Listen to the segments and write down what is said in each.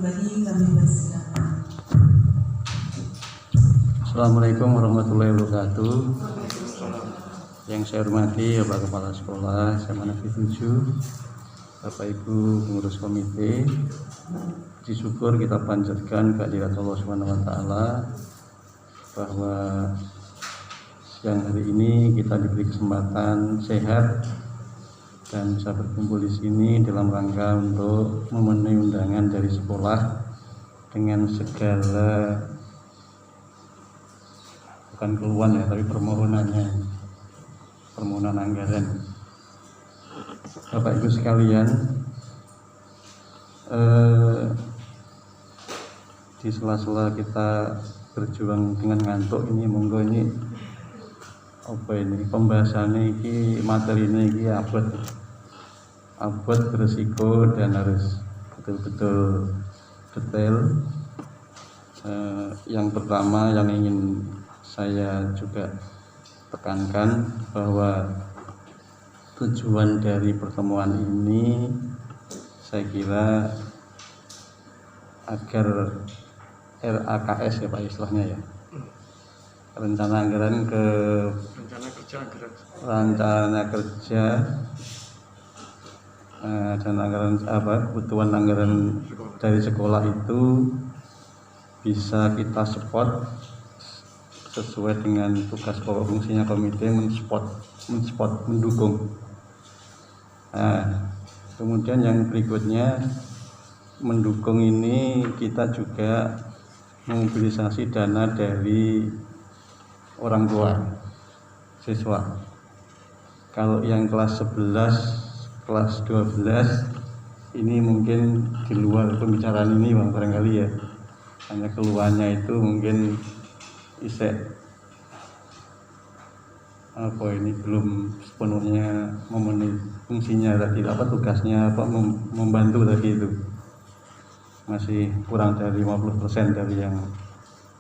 pribadi kami persilakan. Assalamualaikum warahmatullahi wabarakatuh. Yang saya hormati Bapak Kepala Sekolah SMA Negeri 7, Bapak Ibu pengurus komite, puji syukur kita panjatkan kehadirat Allah Subhanahu wa taala bahwa siang hari ini kita diberi kesempatan sehat dan bisa berkumpul di sini dalam rangka untuk memenuhi undangan dari sekolah dengan segala, bukan keluhan ya, tapi permohonan anggaran. Bapak Ibu sekalian, di sela-sela kita berjuang dengan ngantuk ini, monggo ini apa ini pembahasannya ini, materi ini abot berisiko dan harus betul-betul detail. Yang pertama yang ingin saya juga tekankan bahwa tujuan dari pertemuan ini saya kira agar RAKS ya Pak istilahnya ya, rencana kerja dan anggaran kebutuhan anggaran dari sekolah itu bisa kita support sesuai dengan tugas pokok fungsinya komite, mendukung. Kemudian yang berikutnya, mendukung ini kita juga mobilisasi dana dari orang tua siswa. Kalau yang kelas 11, kelas 12 ini mungkin di luar pembicaraan ini Bang, barangkali ya, hanya keluhannya itu mungkin belum sepenuhnya memenuhi fungsinya tadi, tugasnya membantu tadi itu masih kurang dari 50% dari yang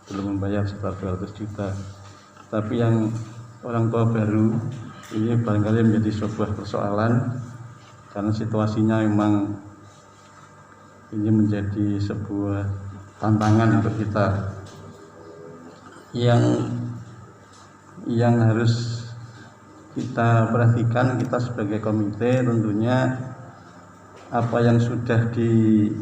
belum membayar sekitar 200 juta. Tapi yang orang tua baru ini barangkali menjadi sebuah persoalan karena situasinya memang ini menjadi sebuah tantangan untuk kita. Yang harus kita perhatikan, kita sebagai komite tentunya apa yang sudah dirancang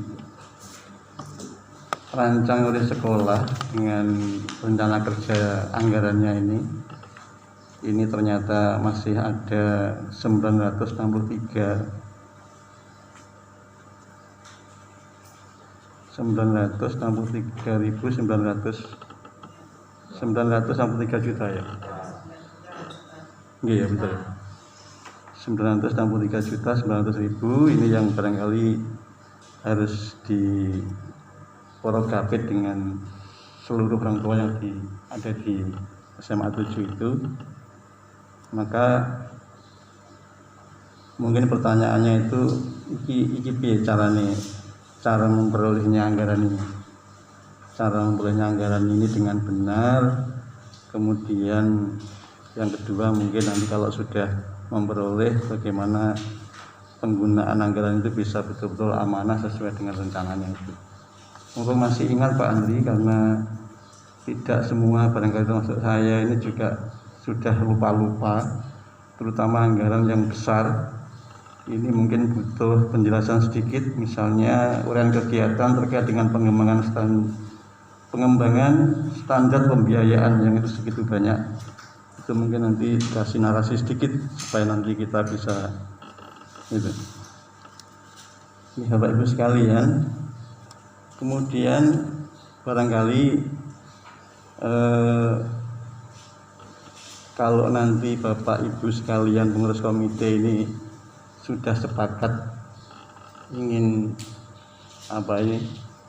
oleh sekolah dengan rencana kerja anggarannya ini ternyata masih ada 963 juta ya. Iya betul. 963.900.000 ini yang barangkali harus diporogapit dengan seluruh orang tua yang ada di SMA 7 itu. Maka mungkin pertanyaannya itu iki cara memperolehnya anggaran ini dengan benar. Kemudian yang kedua mungkin nanti kalau sudah memperoleh, bagaimana penggunaan anggaran itu bisa betul-betul amanah sesuai dengan rencananya itu. Mungkin masih ingat Pak Andri, karena tidak semua barangkali termasuk saya ini juga sudah lupa, terutama anggaran yang besar. Ini mungkin butuh penjelasan sedikit, misalnya uraian kegiatan terkait dengan pengembangan standar pembiayaan yang itu segitu banyak. Itu mungkin nanti kasih narasi sedikit supaya nanti kita bisa itu. Ini Bapak Ibu sekalian, kemudian barangkali kalau nanti Bapak Ibu sekalian pengurus komite ini sudah sepakat ingin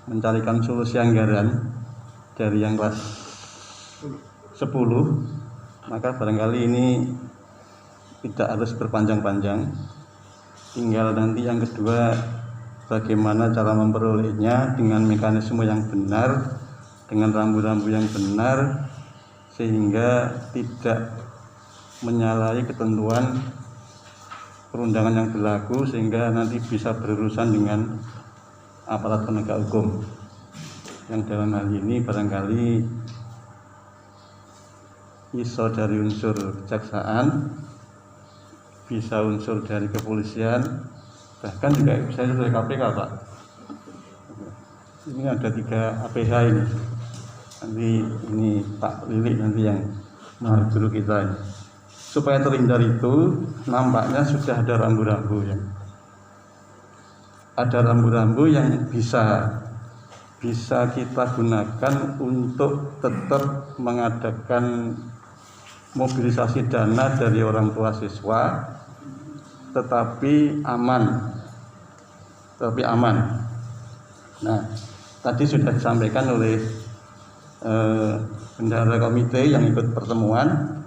mencarikan solusi anggaran dari yang kelas 10, maka barangkali ini tidak harus berpanjang-panjang. Tinggal nanti yang kedua, bagaimana cara memperolehnya dengan mekanisme yang benar, dengan rambu-rambu yang benar, sehingga tidak menyalahi ketentuan perundangan yang berlaku, sehingga nanti bisa berurusan dengan aparat penegak hukum, yang dalam hal ini barangkali iso dari unsur kejaksaan, bisa unsur dari kepolisian, bahkan juga bisa dari KPK, Pak. Ini ada 3 APH ini. Nanti ini Pak Lili nanti yang guru kita ini. Supaya terhindar itu, nampaknya sudah ada rambu-rambu ya. Ada rambu-rambu yang bisa kita gunakan untuk tetap mengadakan mobilisasi dana dari orang tua siswa, tetapi aman. Nah, tadi sudah disampaikan oleh bendahara komite yang ikut pertemuan.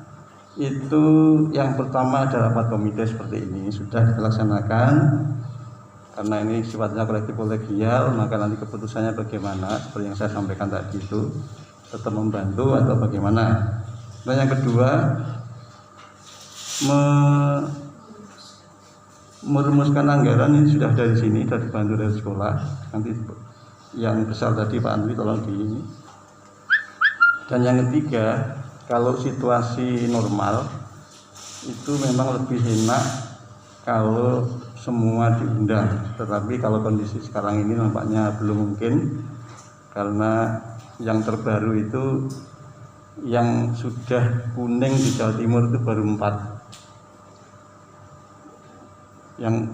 Itu yang pertama ada rapat komite seperti ini sudah dilaksanakan. Karena ini sifatnya kolektif kolegial, maka nanti keputusannya bagaimana, seperti yang saya sampaikan tadi itu, tetap membantu atau bagaimana. Dan yang kedua, merumuskan anggaran ini sudah dari sini, sudah dibantu dari sekolah. Nanti yang besar tadi Pak Andri tolong di ini. Dan yang ketiga, kalau situasi normal itu memang lebih enak kalau semua diundang, tetapi kalau kondisi sekarang ini nampaknya belum mungkin, karena yang terbaru itu yang sudah kuning di Jawa Timur itu baru 4, yang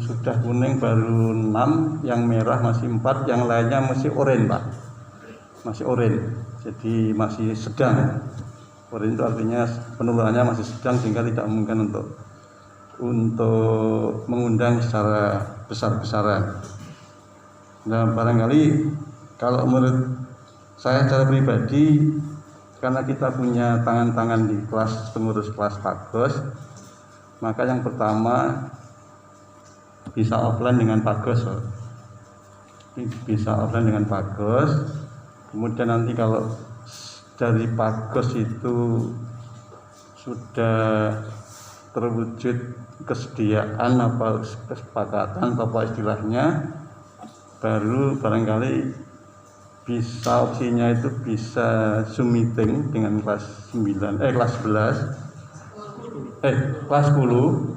sudah kuning baru 6, yang merah masih 4, yang lainnya masih oranye, Pak, masih oranye, jadi masih sedang. Oranye itu artinya penularannya masih sedang, sehingga tidak mungkin untuk mengundang secara besar-besaran. Nah, barangkali kalau menurut saya secara pribadi, karena kita punya tangan-tangan di kelas pengurus kelas Pagos, maka yang pertama bisa offline dengan Pagos, kemudian nanti kalau dari Pagos itu sudah terwujud kesediaan apa kesepakatan atau apa istilahnya, baru barangkali bisa opsinya itu bisa Zoom meeting dengan kelas 11 kelas 10 loh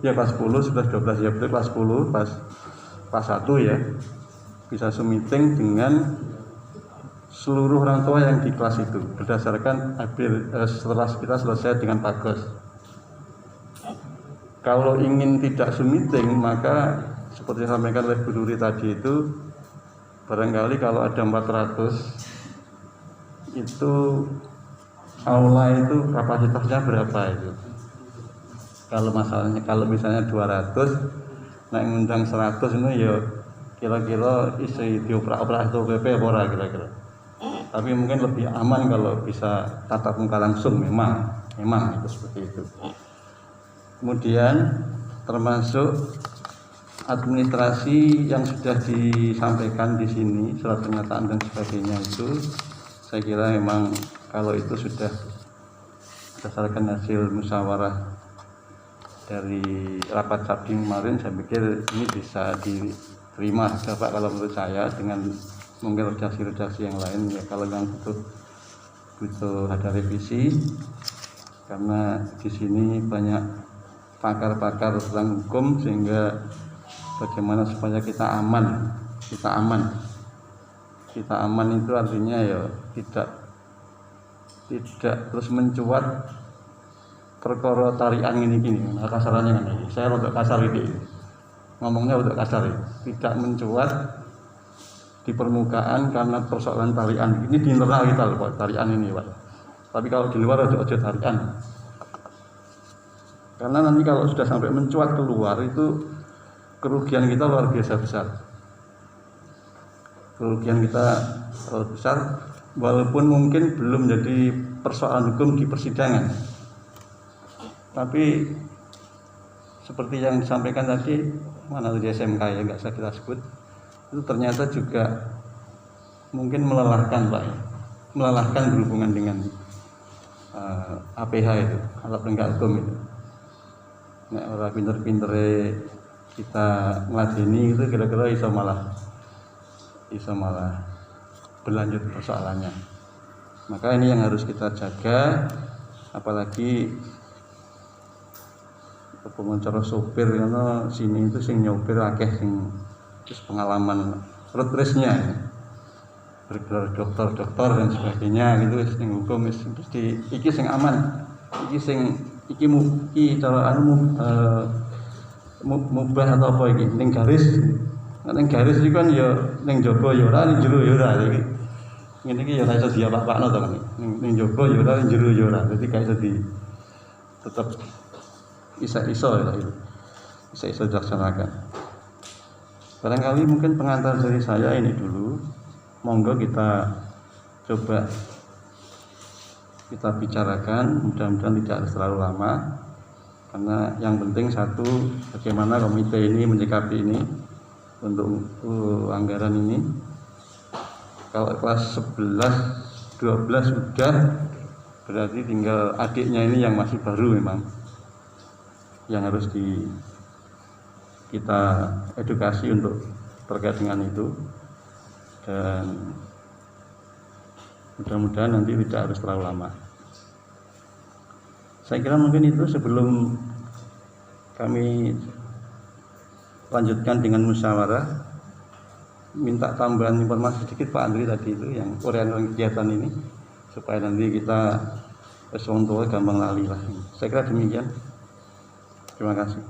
ya, kelas 10 sudah 12 ya, betul, kelas 10 kelas 1 ya, bisa Zoom meeting dengan seluruh orang tua yang di kelas itu berdasarkan setelah kita selesai dengan Pagos. Kalau ingin tidak Zoom meeting, maka seperti yang disampaikan oleh Bu Nuri tadi itu, barangkali kalau ada 400 itu aula itu kapasitasnya berapa itu. Kalau misalnya 200, nah ngundang 100 ini ya kira-kira isi dioprak-oprak itu PP ora kira-kira. Tapi mungkin lebih aman kalau bisa tatap muka langsung, memang itu seperti itu. Kemudian termasuk administrasi yang sudah disampaikan di sini, surat pernyataan dan sebagainya itu, saya kira memang kalau itu sudah berdasarkan hasil musyawarah dari rapat Sabtu kemarin, saya pikir ini bisa diterima Bapak, kalau menurut saya, dengan mungkin redaksi-redaksi yang lain ya, kalau yang butuh ada revisi, karena di sini banyak pakar-pakar tentang hukum, sehingga bagaimana supaya kita aman itu artinya ya tidak terus mencuat perkara tarian gini, kasarannya kan ini. Saya rada kasar ini, ngomongnya udah kasar ya. Tidak mencuat di permukaan karena persoalan tarian ini di internal kita loh, Pak, tarian ini, Pak. Tapi kalau di luar ada tarian. Karena nanti kalau sudah sampai mencuat keluar itu kerugian kita luar biasa besar. Walaupun mungkin belum jadi persoalan hukum di persidangan. Tapi seperti yang disampaikan tadi, mana di SMK ya, nggak saya kita sebut, itu ternyata juga mungkin melelahkan, Pak, melelahkan berhubungan dengan APH itu, alat penegak hukum itu. Nah, orang pinter-pinter kita ngeladeni itu kira-kira iso malah berlanjut persoalannya. Maka ini yang harus kita jaga, apalagi pengacara sopir karena sini itu sing nyopir akeh sing terus pengalaman road race-nya, bergelar dokter dan sebagainya gitu, sing hukum mesti iki sing aman, iki cara mubah atau apa iki ning garis iki kan ya ning jaba ya ora ning jero ya ora iki. Ngene iki ya ora iso diapak-apakno to kan. Ning jaba ya ora ning jero ya ora. Dadi gak iso tetep iso ya itu. Iso dilaksanakan. Barangkali mungkin pengantar dari saya ini dulu. Monggo kita coba kita bicarakan, mudah-mudahan tidak harus terlalu lama. Karena yang penting satu, bagaimana komite ini menyikapi ini untuk anggaran ini. Kalau kelas 11, 12 sudah, berarti tinggal adiknya ini yang masih baru memang, yang harus kita edukasi untuk terkait dengan itu. Dan mudah-mudahan nanti tidak harus terlalu lama. Saya kira mungkin itu sebelum kami lanjutkan dengan musyawarah, minta tambahan informasi sedikit Pak Andri tadi itu yang korean kegiatan ini, supaya nanti kita wong tua gampang lali lah. Saya kira demikian. Terima kasih.